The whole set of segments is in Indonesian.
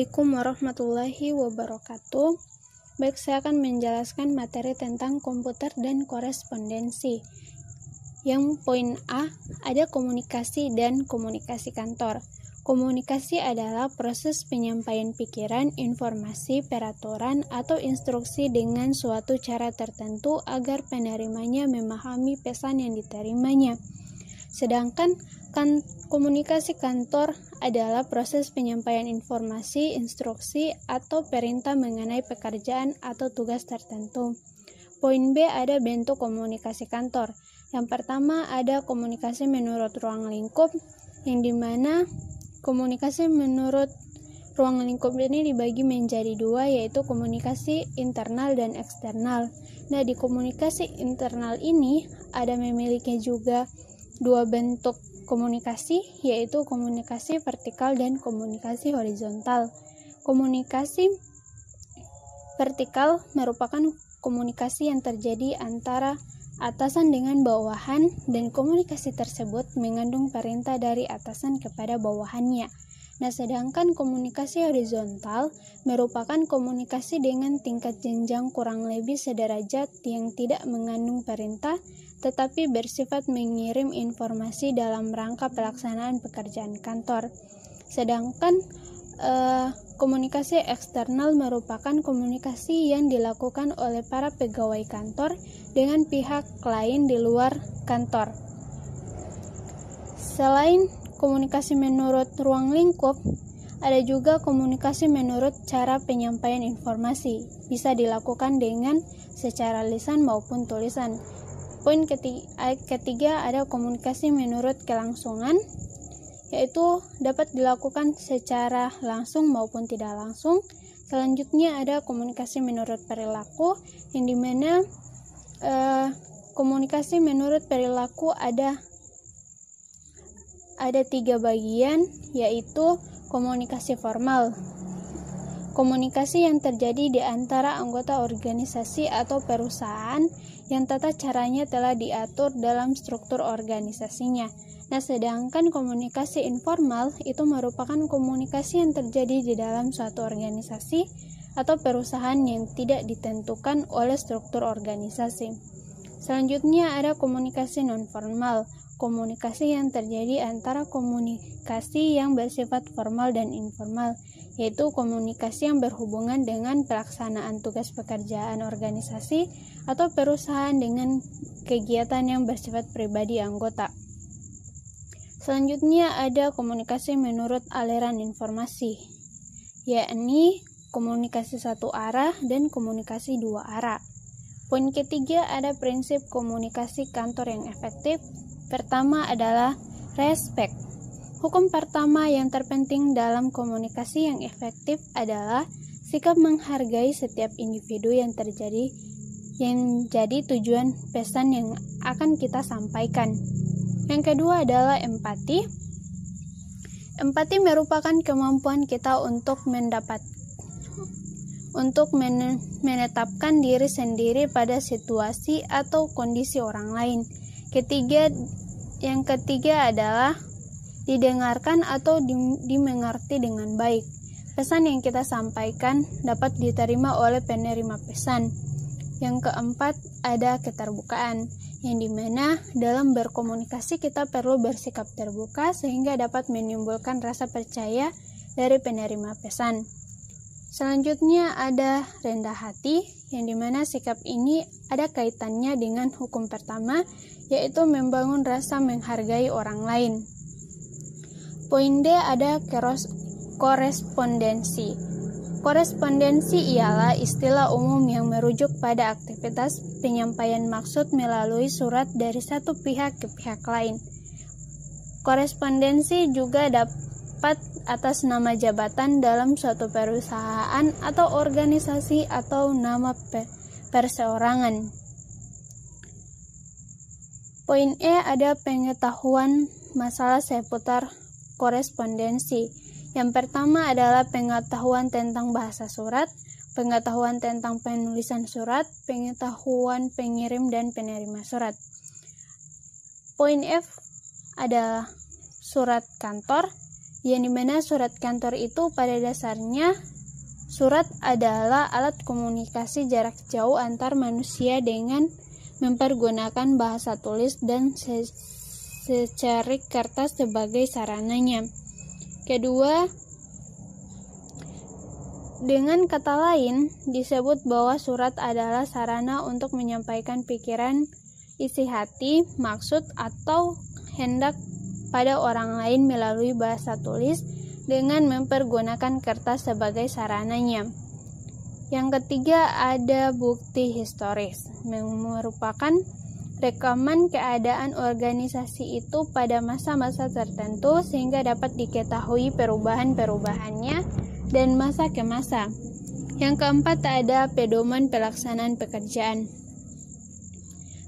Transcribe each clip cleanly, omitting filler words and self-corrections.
Assalamualaikum warahmatullahi wabarakatuh. Baik, saya akan menjelaskan materi tentang komputer dan korespondensi. Yang poin A, ada komunikasi dan komunikasi kantor. Komunikasi adalah proses penyampaian pikiran, informasi, peraturan, atau instruksi dengan suatu cara tertentu agar penerimanya memahami pesan yang diterimanya. Sedangkan komunikasi kantor adalah proses penyampaian informasi, instruksi, atau perintah mengenai pekerjaan atau tugas tertentu. Poin B, ada bentuk komunikasi kantor. Yang pertama, ada komunikasi menurut ruang lingkup, yang dimana komunikasi menurut ruang lingkup ini dibagi menjadi dua, yaitu komunikasi internal dan eksternal. Nah, di komunikasi internal ini ada memiliki juga dua bentuk komunikasi, yaitu komunikasi vertikal dan komunikasi horizontal. Komunikasi vertikal merupakan komunikasi yang terjadi antara atasan dengan bawahan, dan komunikasi tersebut mengandung perintah dari atasan kepada bawahannya. Nah, sedangkan komunikasi horizontal merupakan komunikasi dengan tingkat jenjang kurang lebih sederajat yang tidak mengandung perintah, tetapi bersifat mengirim informasi dalam rangka pelaksanaan pekerjaan kantor. Sedangkan komunikasi eksternal merupakan komunikasi yang dilakukan oleh para pegawai kantor dengan pihak lain di luar kantor. Selain komunikasi menurut ruang lingkup, ada juga komunikasi menurut cara penyampaian informasi. Bisa dilakukan dengan secara lisan maupun tulisan. Poin ketiga ada komunikasi menurut kelangsungan, yaitu dapat dilakukan secara langsung maupun tidak langsung. Selanjutnya ada komunikasi menurut perilaku, yang dimana komunikasi menurut perilaku ada tiga bagian, yaitu komunikasi formal. Komunikasi yang terjadi di antara anggota organisasi atau perusahaan yang tata caranya telah diatur dalam struktur organisasinya. Nah, sedangkan komunikasi informal itu merupakan komunikasi yang terjadi di dalam suatu organisasi atau perusahaan yang tidak ditentukan oleh struktur organisasi. Selanjutnya ada komunikasi nonformal, komunikasi yang terjadi antara komunikasi yang bersifat formal dan informal, yaitu komunikasi yang berhubungan dengan pelaksanaan tugas pekerjaan organisasi atau perusahaan dengan kegiatan yang bersifat pribadi anggota. Selanjutnya ada komunikasi menurut aliran informasi, yakni komunikasi satu arah dan komunikasi dua arah. Poin ketiga ada prinsip komunikasi kantor yang efektif. Pertama adalah respect. Hukum pertama yang terpenting dalam komunikasi yang efektif adalah sikap menghargai setiap individu yang jadi tujuan pesan yang akan kita sampaikan. Yang kedua adalah empati. Empati merupakan kemampuan kita untuk menetapkan diri sendiri pada situasi atau kondisi orang lain. Yang ketiga adalah didengarkan atau dimengerti dengan baik. Pesan yang kita sampaikan dapat diterima oleh penerima pesan. Yang keempat ada keterbukaan, yang dimana dalam berkomunikasi kita perlu bersikap terbuka sehingga dapat menimbulkan rasa percaya dari penerima pesan. Selanjutnya ada rendah hati, yang dimana sikap ini ada kaitannya dengan hukum pertama, yaitu membangun rasa menghargai orang lain. Poin D ada korespondensi. Korespondensi ialah istilah umum yang merujuk pada aktivitas penyampaian maksud melalui surat dari satu pihak ke pihak lain. Korespondensi juga dapat atas nama jabatan dalam suatu perusahaan atau organisasi atau nama perseorangan. Poin E ada pengetahuan masalah seputar korespondensi. Yang pertama adalah pengetahuan tentang bahasa surat, pengetahuan tentang penulisan surat, pengetahuan pengirim dan penerima surat. Poin F ada surat kantor, yang dimana surat kantor itu pada dasarnya surat adalah alat komunikasi jarak jauh antar manusia dengan mempergunakan bahasa tulis dan secerik kertas sebagai sarananya. Kedua, dengan kata lain, disebut bahwa surat adalah sarana untuk menyampaikan pikiran, isi hati, maksud, atau hendak pada orang lain melalui bahasa tulis dengan mempergunakan kertas sebagai sarananya. Yang ketiga, ada bukti historis, merupakan rekaman keadaan organisasi itu pada masa-masa tertentu sehingga dapat diketahui perubahan-perubahannya dan masa ke masa. Yang keempat, ada pedoman pelaksanaan pekerjaan.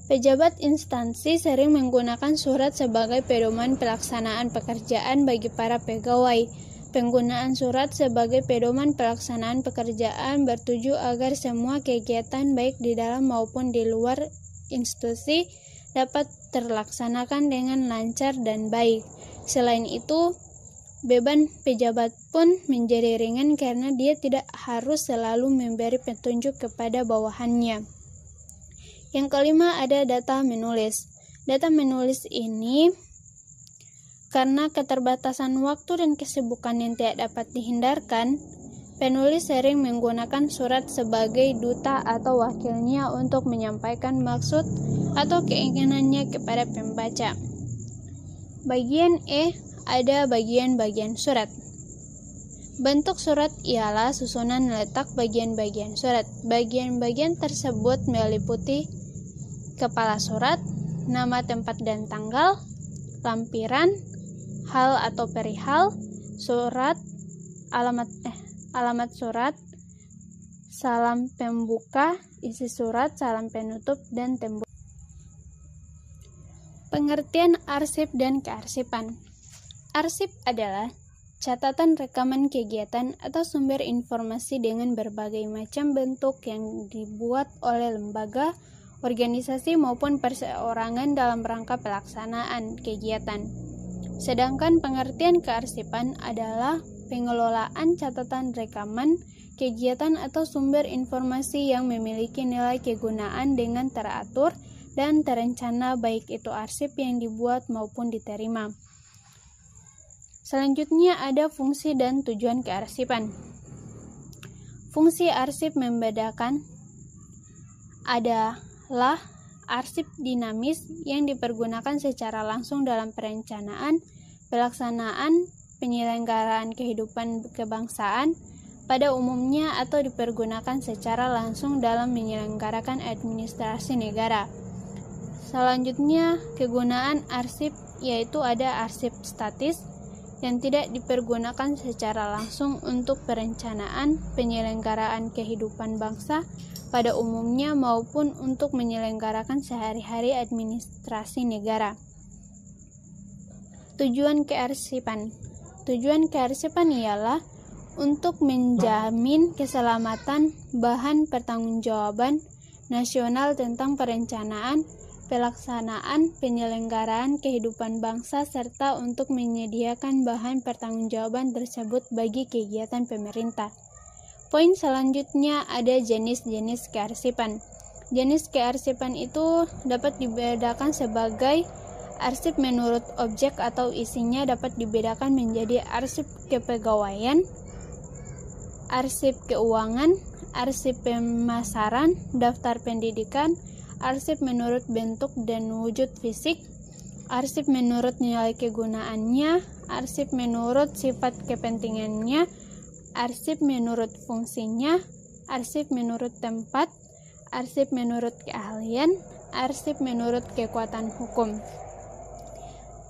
Pejabat instansi sering menggunakan surat sebagai pedoman pelaksanaan pekerjaan bagi para pegawai. Penggunaan surat sebagai pedoman pelaksanaan pekerjaan bertuju agar semua kegiatan baik di dalam maupun di luar institusi dapat terlaksanakan dengan lancar dan baik. Selain itu, beban pejabat pun menjadi ringan karena dia tidak harus selalu memberi petunjuk kepada bawahannya. Yang kelima, ada data menulis. Data menulis ini karena keterbatasan waktu dan kesibukan yang tidak dapat dihindarkan, penulis sering menggunakan surat sebagai duta atau wakilnya untuk menyampaikan maksud atau keinginannya kepada pembaca. Bagian E, ada bagian-bagian surat. Bentuk surat ialah susunan letak bagian-bagian surat. Bagian-bagian tersebut meliputi kepala surat, nama tempat dan tanggal, lampiran, hal atau perihal, surat, alamat surat, salam pembuka, isi surat, salam penutup, dan tembok. Pengertian arsip dan kearsipan. Arsip adalah catatan rekaman kegiatan atau sumber informasi dengan berbagai macam bentuk yang dibuat oleh lembaga, organisasi maupun perseorangan dalam rangka pelaksanaan kegiatan. Sedangkan pengertian kearsipan adalah pengelolaan catatan rekaman kegiatan atau sumber informasi yang memiliki nilai kegunaan dengan teratur dan terencana, baik itu arsip yang dibuat maupun diterima. Selanjutnya ada fungsi dan tujuan kearsipan. Fungsi arsip membedakan adalah arsip dinamis yang dipergunakan secara langsung dalam perencanaan, pelaksanaan, penyelenggaraan kehidupan kebangsaan pada umumnya atau dipergunakan secara langsung dalam menyelenggarakan administrasi negara. Selanjutnya, kegunaan arsip yaitu ada arsip statis yang tidak dipergunakan secara langsung untuk perencanaan, penyelenggaraan kehidupan bangsa pada umumnya maupun untuk menyelenggarakan sehari-hari administrasi negara. Tujuan kearsipan. Tujuan kearsipan ialah untuk menjamin keselamatan bahan pertanggungjawaban nasional tentang perencanaan, pelaksanaan, penyelenggaraan kehidupan bangsa serta untuk menyediakan bahan pertanggungjawaban tersebut bagi kegiatan pemerintah. Poin selanjutnya ada jenis-jenis kearsipan. Jenis kearsipan itu dapat dibedakan sebagai arsip menurut objek atau isinya dapat dibedakan menjadi arsip kepegawaian, arsip keuangan, arsip pemasaran, daftar pendidikan, arsip menurut bentuk dan wujud fisik, arsip menurut nilai kegunaannya, arsip menurut sifat kepentingannya, arsip menurut fungsinya, arsip menurut tempat, arsip menurut keahlian, arsip menurut kekuatan hukum.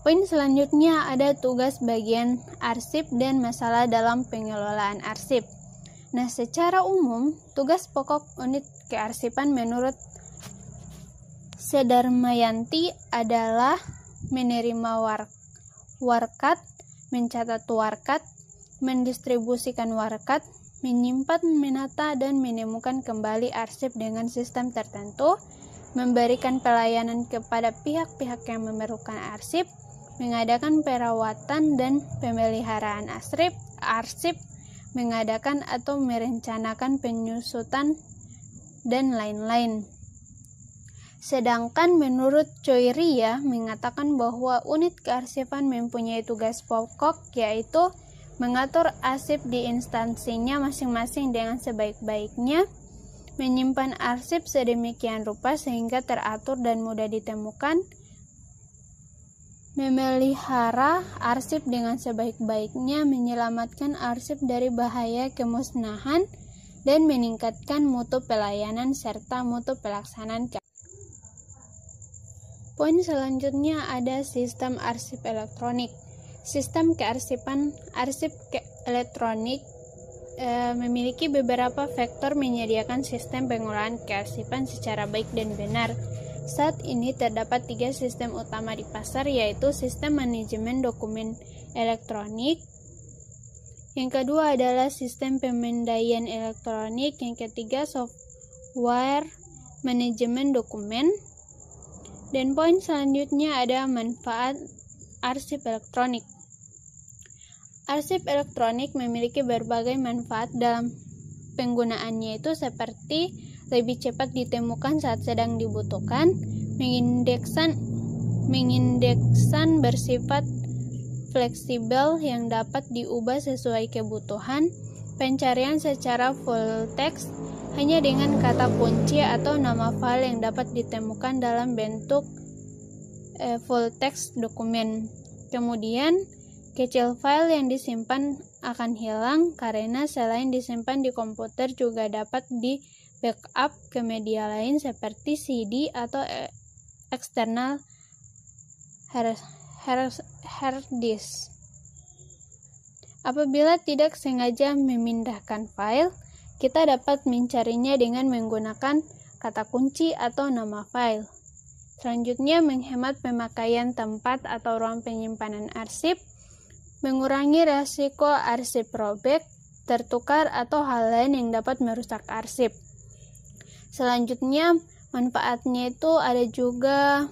Poin selanjutnya ada tugas bagian arsip dan masalah dalam pengelolaan arsip. Nah, secara umum, tugas pokok unit kearsipan menurut Sedarmayanti adalah menerima warkat, mencatat warkat, mendistribusikan warkat, menyimpan, menata, dan menemukan kembali arsip dengan sistem tertentu, memberikan pelayanan kepada pihak-pihak yang memerlukan arsip, mengadakan perawatan dan pemeliharaan arsip, mengadakan atau merencanakan penyusutan, dan lain-lain. Sedangkan menurut Choiria mengatakan bahwa unit kearsipan mempunyai tugas pokok, yaitu mengatur arsip di instansinya masing-masing dengan sebaik-baiknya, menyimpan arsip sedemikian rupa sehingga teratur dan mudah ditemukan, memelihara arsip dengan sebaik-baiknya, menyelamatkan arsip dari bahaya kemusnahan, dan meningkatkan mutu pelayanan serta mutu pelaksanaan. Poin selanjutnya ada sistem arsip elektronik. Sistem kearsipan arsip elektronik memiliki beberapa faktor menyediakan sistem pengolahan kearsipan secara baik dan benar. Saat ini terdapat 3 sistem utama di pasar, yaitu sistem manajemen dokumen elektronik, yang kedua adalah sistem pemindaian elektronik, yang ketiga software manajemen dokumen. Dan poin selanjutnya ada manfaat arsip elektronik. Arsip elektronik memiliki berbagai manfaat dalam penggunaannya, itu seperti lebih cepat ditemukan saat sedang dibutuhkan, mengindeksan bersifat fleksibel yang dapat diubah sesuai kebutuhan, pencarian secara full text hanya dengan kata kunci atau nama file yang dapat ditemukan dalam bentuk full text dokumen. Kemudian, kecil file yang disimpan akan hilang karena selain disimpan di komputer juga dapat di backup ke media lain seperti CD atau external hard disk. Apabila tidak sengaja memindahkan file, kita dapat mencarinya dengan menggunakan kata kunci atau nama file. Selanjutnya, menghemat pemakaian tempat atau ruang penyimpanan arsip, mengurangi risiko arsip robek, tertukar, atau hal lain yang dapat merusak arsip. Selanjutnya, manfaatnya itu ada juga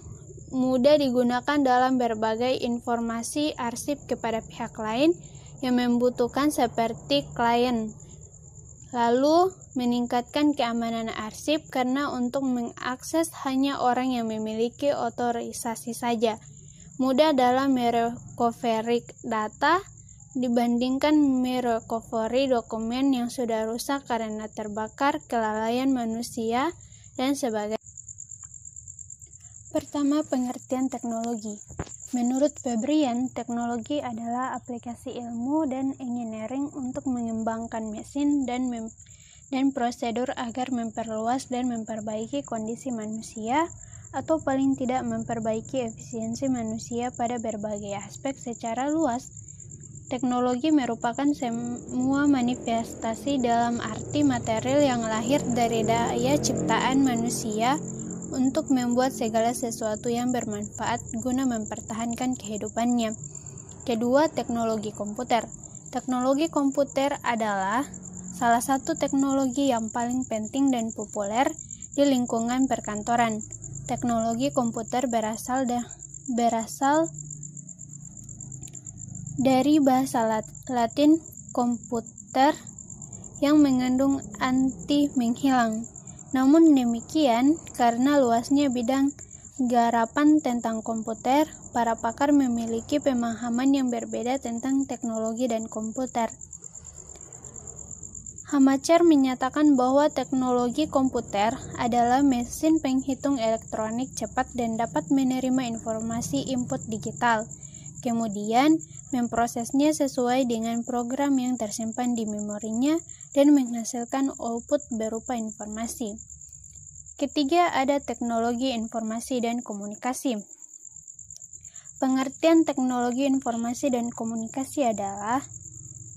mudah digunakan dalam berbagai informasi arsip kepada pihak lain yang membutuhkan seperti klien. Lalu, meningkatkan keamanan arsip karena untuk mengakses hanya orang yang memiliki otorisasi saja. Mudah dalam merecovery data dibandingkan merecovery dokumen yang sudah rusak karena terbakar, kelalaian manusia, dan sebagainya. Pertama, pengertian teknologi. Menurut Febrian, teknologi adalah aplikasi ilmu dan engineering untuk mengembangkan mesin dan prosedur agar memperluas dan memperbaiki kondisi manusia, atau paling tidak memperbaiki efisiensi manusia pada berbagai aspek secara luas. Teknologi merupakan semua manifestasi dalam arti material yang lahir dari daya ciptaan manusia untuk membuat segala sesuatu yang bermanfaat guna mempertahankan kehidupannya. Kedua, teknologi komputer. Teknologi komputer adalah salah satu teknologi yang paling penting dan populer di lingkungan perkantoran. Teknologi komputer berasal dari bahasa Latin komputer yang mengandung anti menghilang. Namun demikian, karena luasnya bidang garapan tentang komputer, para pakar memiliki pemahaman yang berbeda tentang teknologi dan komputer. Hamacher menyatakan bahwa teknologi komputer adalah mesin penghitung elektronik cepat dan dapat menerima informasi input digital, kemudian memprosesnya sesuai dengan program yang tersimpan di memorinya dan menghasilkan output berupa informasi. Ketiga, ada teknologi informasi dan komunikasi. Pengertian teknologi informasi dan komunikasi adalah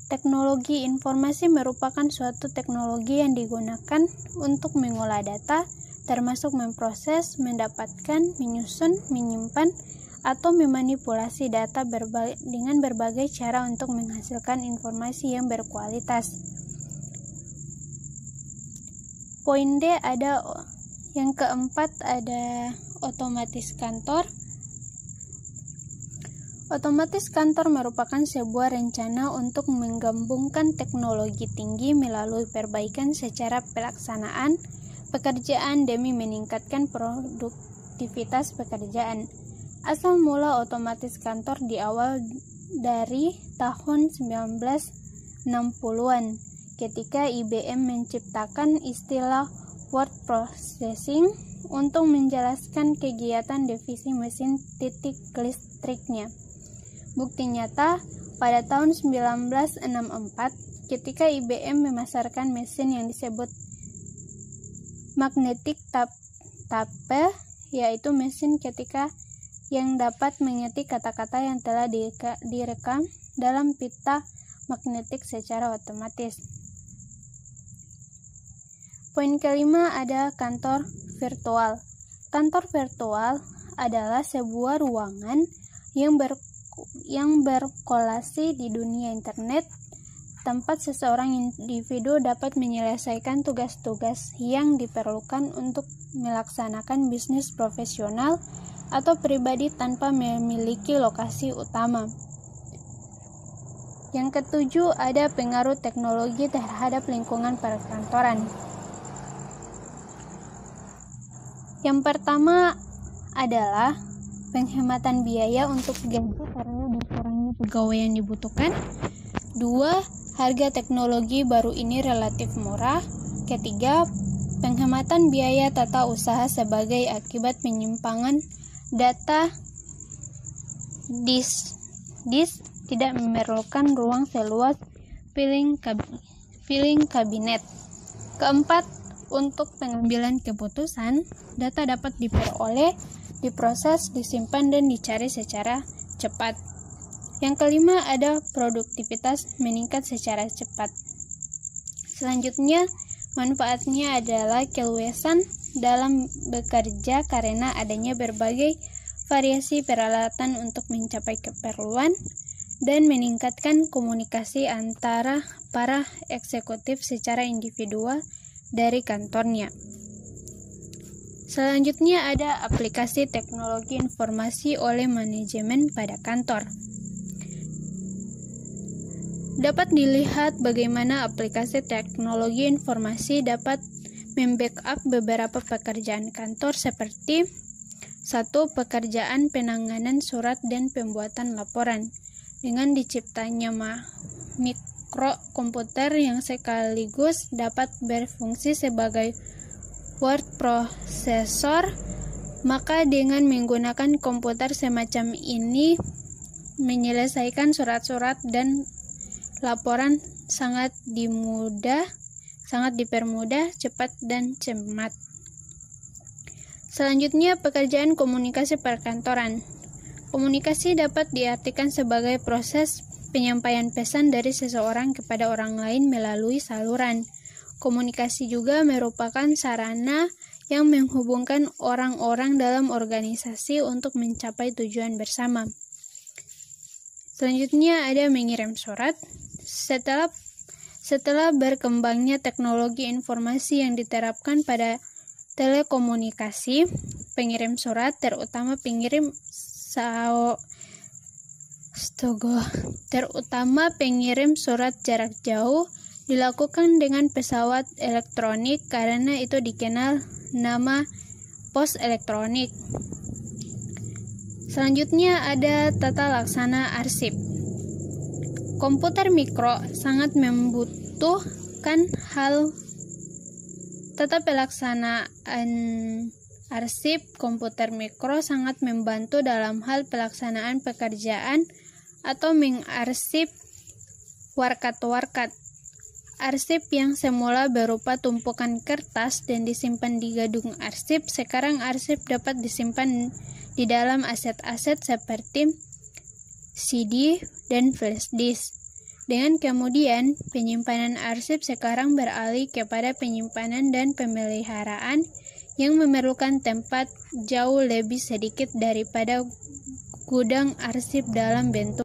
teknologi informasi merupakan suatu teknologi yang digunakan untuk mengolah data, termasuk memproses, mendapatkan, menyusun, menyimpan, atau memanipulasi data dengan berbagai cara untuk menghasilkan informasi yang berkualitas. Poin D ada yang keempat ada otomatis kantor. Otomatis kantor merupakan sebuah rencana untuk menggabungkan teknologi tinggi melalui perbaikan secara pelaksanaan pekerjaan demi meningkatkan produktivitas pekerjaan. Asal mula otomatis kantor di awal dari tahun 1960-an ketika IBM menciptakan istilah word processing untuk menjelaskan kegiatan divisi mesin titik listriknya. Bukti nyata, pada tahun 1964 ketika IBM memasarkan mesin yang disebut magnetic tape, yaitu mesin ketika yang dapat mengetik kata-kata yang telah direkam dalam pita magnetik secara otomatis. Poin kelima ada kantor virtual. Kantor virtual adalah sebuah ruangan yang berkolasi di dunia internet, tempat seseorang individu dapat menyelesaikan tugas-tugas yang diperlukan untuk melaksanakan bisnis profesional atau pribadi tanpa memiliki lokasi utama. Yang ketujuh ada pengaruh teknologi terhadap lingkungan perkantoran. Yang pertama adalah penghematan biaya untuk gaji karena berkurangnya pegawai yang dibutuhkan. 2. Harga teknologi baru ini relatif murah. Ketiga, penghematan biaya tata usaha sebagai akibat penyimpangan data disk tidak memerlukan ruang seluas filing kabinet. Keempat, untuk pengambilan keputusan, data dapat diperoleh, diproses, disimpan, dan dicari secara cepat. Yang kelima ada produktivitas meningkat secara cepat. Selanjutnya, manfaatnya adalah keluasan dalam bekerja karena adanya berbagai variasi peralatan untuk mencapai keperluan dan meningkatkan komunikasi antara para eksekutif secara individual dari kantornya. Selanjutnya ada aplikasi teknologi informasi oleh manajemen pada kantor. Dapat dilihat bagaimana aplikasi teknologi informasi dapat membackup beberapa pekerjaan kantor seperti 1. Pekerjaan penanganan surat dan pembuatan laporan. Dengan diciptanya mikrokomputer yang sekaligus dapat berfungsi sebagai word processor, maka dengan menggunakan komputer semacam ini menyelesaikan surat-surat dan laporan sangat dipermudah, cepat dan cermat. Selanjutnya, pekerjaan komunikasi perkantoran. Komunikasi dapat diartikan sebagai proses penyampaian pesan dari seseorang kepada orang lain melalui saluran. Komunikasi juga merupakan sarana yang menghubungkan orang-orang dalam organisasi untuk mencapai tujuan bersama. Selanjutnya ada mengirim surat. Setelah berkembangnya teknologi informasi yang diterapkan pada telekomunikasi, pengirim surat, terutama pengirim surat jarak jauh, dilakukan dengan pesawat elektronik karena itu dikenal nama pos elektronik. Selanjutnya ada tata laksana arsip. Komputer mikro sangat membutuhkan hal tata pelaksanaan arsip. Komputer mikro sangat membantu dalam hal pelaksanaan pekerjaan atau mengarsip warkat-warkat. Arsip yang semula berupa tumpukan kertas dan disimpan di gadung arsip, sekarang arsip dapat disimpan di dalam aset-aset seperti CD dan flash disk. Dengan kemudian, penyimpanan arsip sekarang beralih kepada penyimpanan dan pemeliharaan yang memerlukan tempat jauh lebih sedikit daripada gudang arsip dalam bentuk